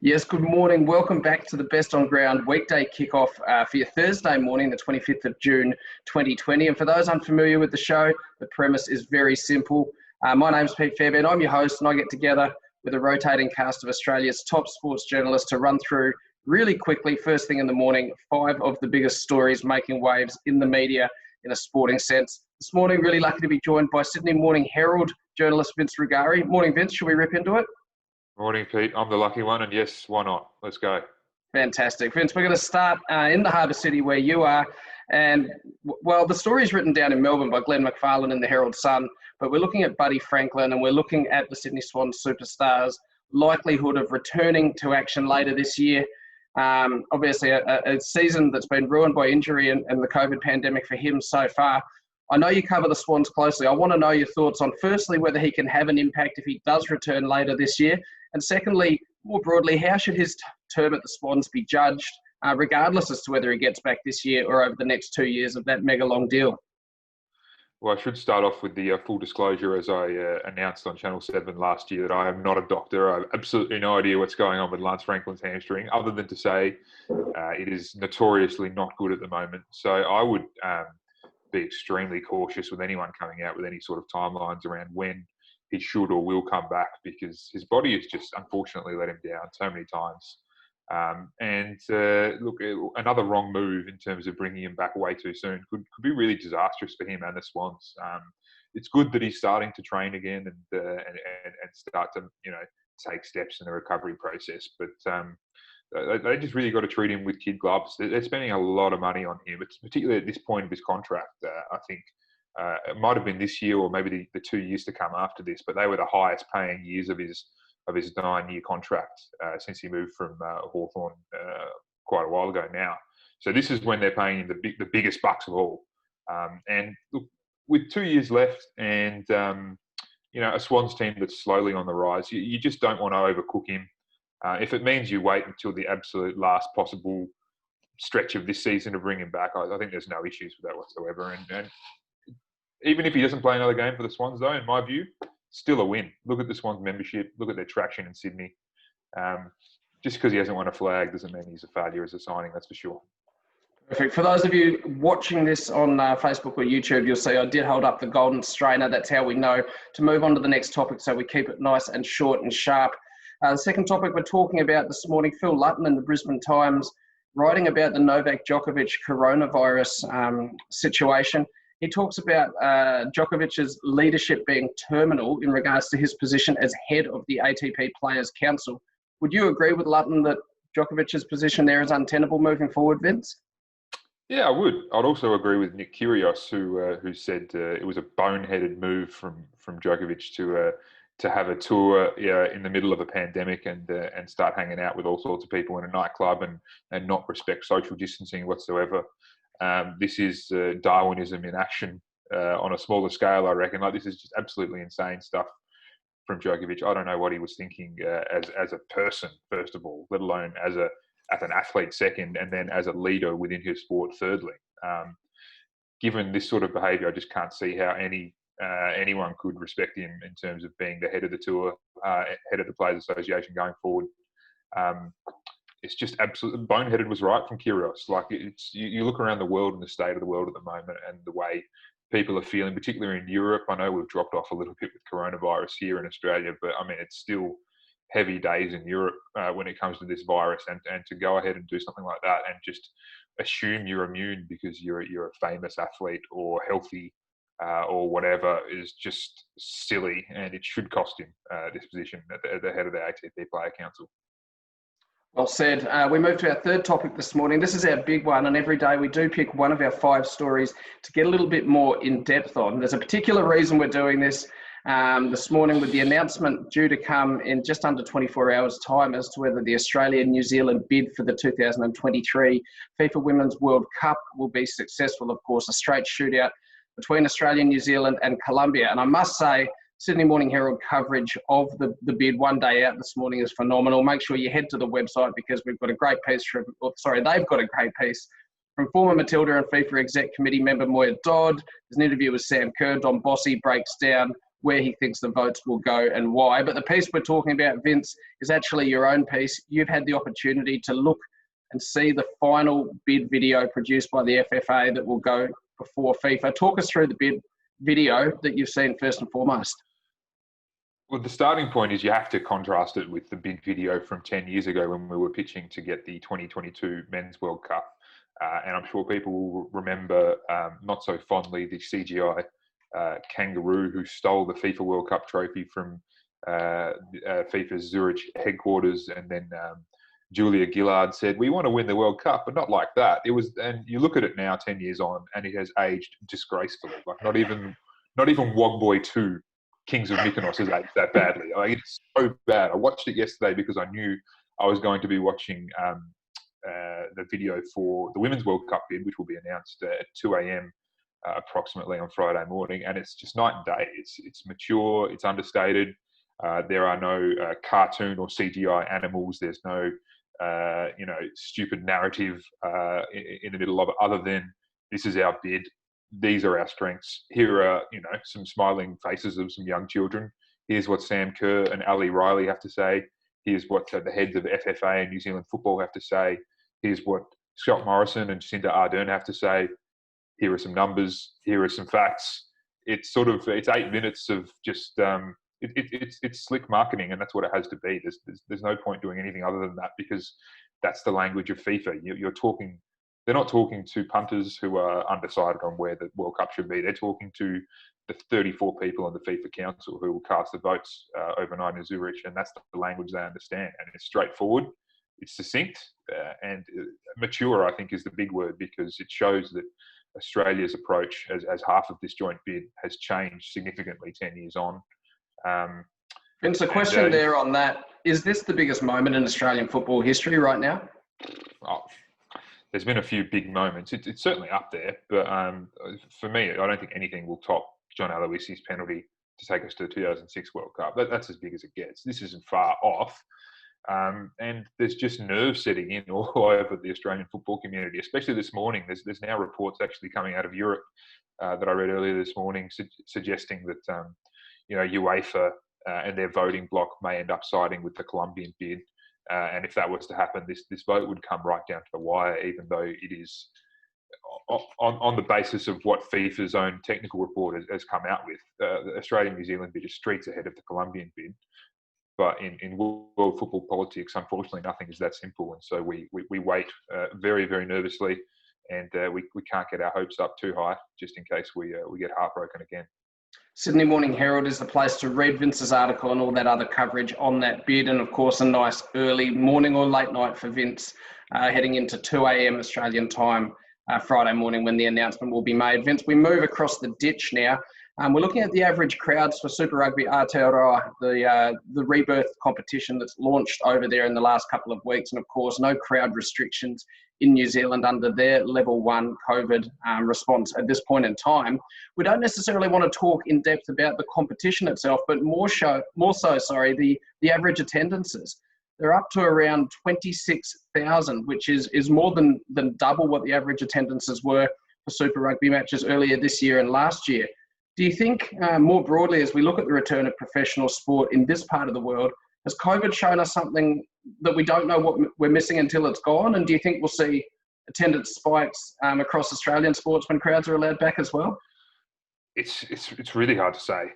Yes, good morning. Welcome back to the Best On Ground Weekday Kickoff for your Thursday morning, the 25th of June, 2020. And for those unfamiliar with the show, the premise is very simple. My name's Pete Fairbairn. I'm your host, and I get together with a rotating cast of Australia's top sports journalists to run through really quickly, first thing in the morning, 5 of the biggest stories making waves in the media in a sporting sense. This morning, really lucky to be joined by Sydney Morning Herald journalist Vince Rugari. Morning, Vince. Should we rip into it? Morning, Pete. I'm the lucky one, and yes, why not? Let's go. Fantastic. Vince, we're going to start in the Harbour City where you are. And, well, the story is written down in Melbourne by Glenn McFarlane in the Herald Sun, but we're looking at Buddy Franklin and we're looking at the Sydney Swans superstars' likelihood of returning to action later this year. Obviously, a season that's been ruined by injury and the COVID pandemic for him so far. I know you cover the Swans closely. I want to know your thoughts on, firstly, whether he can have an impact if he does return later this year. And secondly, more broadly, how should his term at the Swans be judged, regardless as to whether he gets back this year or over the next 2 years of that mega long deal? Well, I should start off with the full disclosure, as I announced on Channel 7 last year, that I am not a doctor. I have absolutely no idea what's going on with Lance Franklin's hamstring, other than to say it is notoriously not good at the moment. So I would be extremely cautious with anyone coming out with any sort of timelines around when he should or will come back, because his body has just unfortunately let him down so many times. Look, another wrong move in terms of bringing him back way too soon could be really disastrous for him and the Swans. It's good that he's starting to train again and start to take steps in the recovery process, but they just really got to treat him with kid gloves. They're spending a lot of money on him, it's particularly at this point of his contract. I think it might have been this year or maybe the 2 years to come after this, but they were the highest paying years of his 9-year contract since he moved from Hawthorn quite a while ago now. So this is when they're paying him the biggest bucks of all. And look, with 2 years left and a Swans team that's slowly on the rise, you just don't want to overcook him. If it means you wait until the absolute last possible stretch of this season to bring him back, I think there's no issues with that whatsoever. And even if he doesn't play another game for the Swans, though, in my view, still a win. Look at the Swans membership. Look at their traction in Sydney. Just because he hasn't won a flag doesn't mean he's a failure as a signing, that's for sure. Perfect. For those of you watching this on Facebook or YouTube, you'll see I did hold up the golden strainer. That's how we know to move on to the next topic, so we keep it nice and short and sharp. The second topic we're talking about this morning, Phil Lutton in the Brisbane Times, writing about the Novak Djokovic coronavirus situation. He talks about Djokovic's leadership being terminal in regards to his position as head of the ATP Players Council. Would you agree with Lutton that Djokovic's position there is untenable moving forward, Vince? Yeah, I would. I'd also agree with Nick Kyrgios, who said it was a boneheaded move from Djokovic to have a tour in the middle of a pandemic and start hanging out with all sorts of people in a nightclub and not respect social distancing whatsoever. This is Darwinism in action on a smaller scale, I reckon. Like, this is just absolutely insane stuff from Djokovic. I don't know what he was thinking as a person, first of all, let alone as an athlete second, and then as a leader within his sport thirdly. Given this sort of behaviour, I just can't see how anyone could respect him in terms of being the head of the tour, head of the Players Association going forward. It's just absolutely boneheaded was right from Kyrgios. Like, you look around the world and the state of the world at the moment and the way people are feeling, particularly in Europe. I know we've dropped off a little bit with coronavirus here in Australia, but I mean, it's still heavy days in Europe when it comes to this virus, and to go ahead and do something like that and just assume you're immune because you're a famous athlete or healthy or whatever is just silly, and it should cost him this position at the head of the ATP Player Council. Well said. We move to our third topic this morning. This is our big one, and every day we do pick one of our 5 stories to get a little bit more in depth on. There's a particular reason we're doing this this morning, with the announcement due to come in just under 24 hours' time as to whether the Australia-New Zealand bid for the 2023 FIFA Women's World Cup will be successful. Of course, a straight shootout between Australia, New Zealand and Colombia. And I must say, Sydney Morning Herald coverage of the bid one day out this morning is phenomenal. Make sure you head to the website, because we've got a great piece they've got a great piece from former Matilda and FIFA Exec Committee member Moya Dodd. There's an interview with Sam Kerr. Don Bossi breaks down where he thinks the votes will go and why. But the piece we're talking about, Vince, is actually your own piece. You've had the opportunity to look and see the final bid video produced by the FFA that will go before FIFA. Talk us through the bid video that you've seen first and foremost. Well, the starting point is you have to contrast it with the bid video from 10 years ago when we were pitching to get the 2022 Men's World Cup. And I'm sure people will remember not so fondly the CGI kangaroo who stole the FIFA World Cup trophy from FIFA's Zurich headquarters, and then Julia Gillard said, "We want to win the World Cup, but not like that." It was, and you look at it now, 10 years on, and it has aged disgracefully. Like not even Wogboy 2, Kings of Mykonos, has aged that badly. Like, it's so bad. I watched it yesterday because I knew I was going to be watching the video for the Women's World Cup bid, which will be announced at 2 a.m. Approximately on Friday morning, and it's just night and day. It's mature, it's understated. There are no cartoon or CGI animals. There's no stupid narrative in the middle of it, other than this is our bid. These are our strengths. Here are some smiling faces of some young children. Here's what Sam Kerr and Ali Riley have to say. Here's what the heads of FFA and New Zealand football have to say. Here's what Scott Morrison and Jacinda Ardern have to say. Here are some numbers. Here are some facts. It's 8 minutes of just it's slick marketing, and that's what it has to be. There's no point doing anything other than that, because that's the language of FIFA. You're talking. They're not talking to punters who are undecided on where the World Cup should be. They're talking to the 34 people on the FIFA Council who will cast the votes overnight in Zurich, and that's the language they understand. And it's straightforward, it's succinct, and mature, I think, is the big word, because it shows that Australia's approach as half of this joint bid has changed significantly 10 years on. Vince, a question there on that. Is this the biggest moment in Australian football history right now? Oh, there's been a few big moments. It's certainly up there, but for me, I don't think anything will top John Aloisi's penalty to take us to the 2006 World Cup. That's as big as it gets. This isn't far off. And there's just nerves setting in all over the Australian football community, especially this morning. There's now reports actually coming out of Europe that I read earlier this morning suggesting that UEFA and their voting bloc may end up siding with the Colombian bid. And if that was to happen, this vote would come right down to the wire, even though it is on the basis of what FIFA's own technical report has come out with. The Australian-New Zealand bid is streets ahead of the Colombian bid. But in world football politics, unfortunately, nothing is that simple. And so we wait very, very nervously, and we can't get our hopes up too high, just in case we get heartbroken again. Sydney Morning Herald is the place to read Vince's article and all that other coverage on that bid. And of course, a nice early morning or late night for Vince, heading into 2 a.m. Australian time Friday morning when the announcement will be made. Vince, we move across the ditch now. We're looking at the average crowds for Super Rugby Aotearoa, the rebirth competition that's launched over there in the last couple of weeks. And of course, no crowd restrictions in New Zealand under their level 1 COVID response at this point in time. We don't necessarily want to talk in depth about the competition itself, but more so, the average attendances. They're up to around 26,000, which is more than double what the average attendances were for Super Rugby matches earlier this year and last year. Do you think, more broadly, as we look at the return of professional sport in this part of the world, has COVID shown us something that we don't know what we're missing until it's gone? And do you think we'll see attendance spikes across Australian sports when crowds are allowed back as well? It's really hard to say.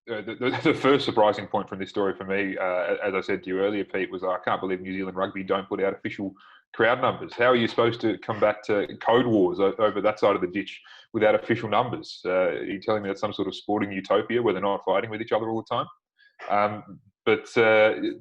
The first surprising point from this story for me, as I said to you earlier, Pete, was I can't believe New Zealand Rugby don't put out official crowd numbers. How are you supposed to combat code wars over that side of the ditch without official numbers? Are you telling me that's some sort of sporting utopia where they're not fighting with each other all the time? But the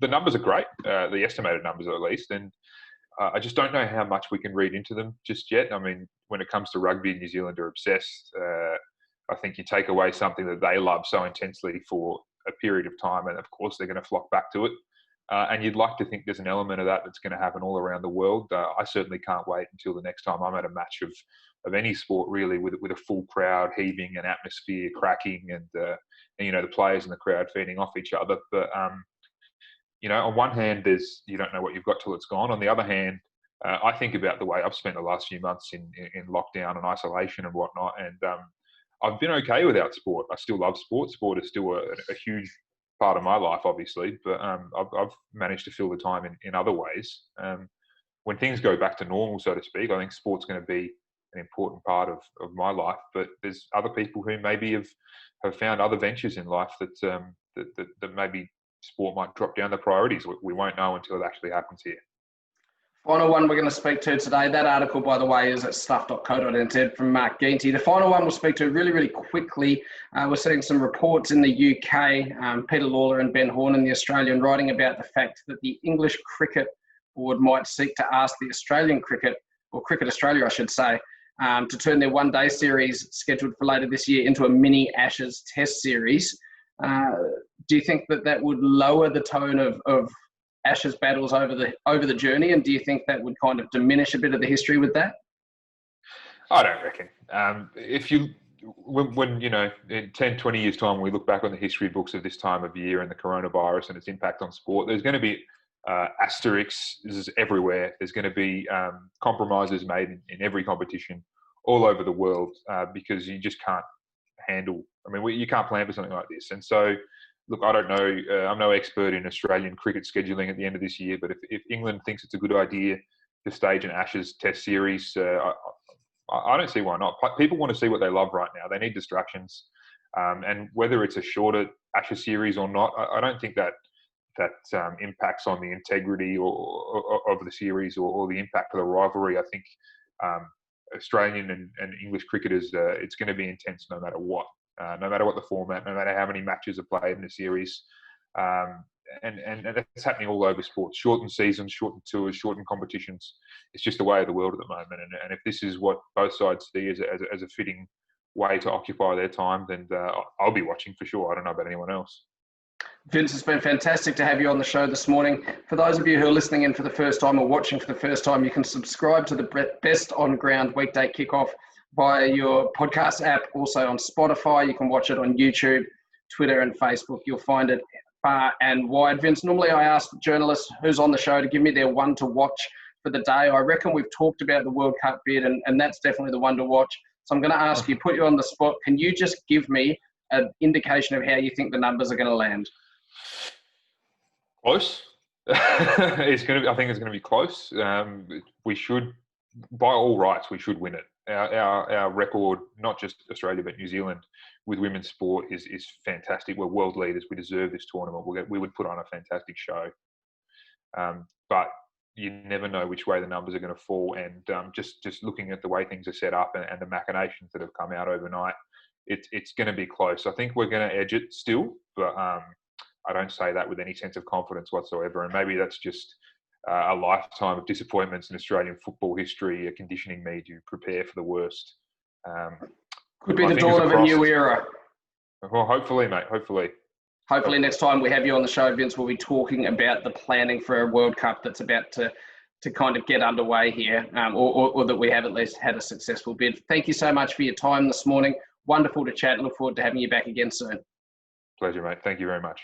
numbers are great, the estimated numbers at least, and I just don't know how much we can read into them just yet. I mean, when it comes to rugby, New Zealand are obsessed. I think you take away something that they love so intensely for a period of time, and of course they're going to flock back to it. And you'd like to think there's an element of that that's going to happen all around the world. I certainly can't wait until the next time I'm at a match of any sport, really, with a full crowd heaving, an atmosphere cracking, and the players in the crowd feeding off each other. But on one hand, you don't know what you've got till it's gone. On the other hand, I think about the way I've spent the last few months in lockdown and isolation and whatnot, and I've been okay without sport. I still love sport. Sport is still a huge part of my life, obviously, but I've managed to fill the time in other ways. When things go back to normal, so to speak, I think sport's going to be an important part of my life. But there's other people who maybe have found other ventures in life that maybe sport might drop down the priorities. We won't know until it actually happens here. Final one we're going to speak to today. That article, by the way, is at stuff.co.nz from Mark Ginty. The final one we'll speak to really, really quickly. We're seeing some reports in the UK, Peter Lawler and Ben Horn in the Australian, writing about the fact that the English Cricket Board might seek to ask the Australian Cricket, or Cricket Australia, I should say, to turn their one-day series scheduled for later this year into a mini Ashes Test series. Do you think that would lower the tone of Ashes battles over the journey, and do you think that would kind of diminish a bit of the history with that? I don't reckon. When in 10, 20 years' time, we look back on the history books of this time of year and the coronavirus and its impact on sport, there's going to be asterisks everywhere. There's going to be compromises made in every competition all over the world because you just can't handle. I mean, you can't plan for something like this, and so. Look, I don't know. I'm no expert in Australian cricket scheduling at the end of this year, but if England thinks it's a good idea to stage an Ashes Test series, I don't see why not. People want to see what they love right now. They need distractions, and whether it's a shorter Ashes series or not, I don't think that impacts on the integrity of the series or the impact of the rivalry. I think Australian and English cricketers, it's going to be intense no matter what. No matter what the format, no matter how many matches are played in a series. And that's happening all over sports. Shortened seasons, shortened tours, shortened competitions. It's just the way of the world at the moment. And if this is what both sides see as a fitting way to occupy their time, then I'll be watching for sure. I don't know about anyone else. Vince, it's been fantastic to have you on the show this morning. For those of you who are listening in for the first time or watching for the first time, you can subscribe to the best On Ground Weekday Kickoff via your podcast app, also on Spotify. You can watch it on YouTube, Twitter and Facebook. You'll find it far and wide. Vince, normally I ask journalists who's on the show to give me their one to watch for the day. I reckon we've talked about the World Cup bid, and that's definitely the one to watch. So I'm going to ask you, put you on the spot. Can you just give me an indication of how you think the numbers are going to land? Close. I think it's going to be close. We should, by all rights, we should win it. Our record, not just Australia but New Zealand, with women's sport is fantastic. We're world leaders. We deserve this tournament. We would put on a fantastic show. But you never know which way the numbers are going to fall. And just looking at the way things are set up and the machinations that have come out overnight, it's going to be close. I think we're going to edge it still, but I don't say that with any sense of confidence whatsoever. And maybe that's just a lifetime of disappointments in Australian football history conditioning me to prepare for the worst. Could be the dawn of a new era. Well, hopefully, mate. Hopefully next time we have you on the show, Vince, we'll be talking about the planning for a World Cup that's about to kind of get underway here, or that we have at least had a successful bid. Thank you so much for your time this morning. Wonderful to chat. Look forward to having you back again soon. Pleasure, mate. Thank you very much.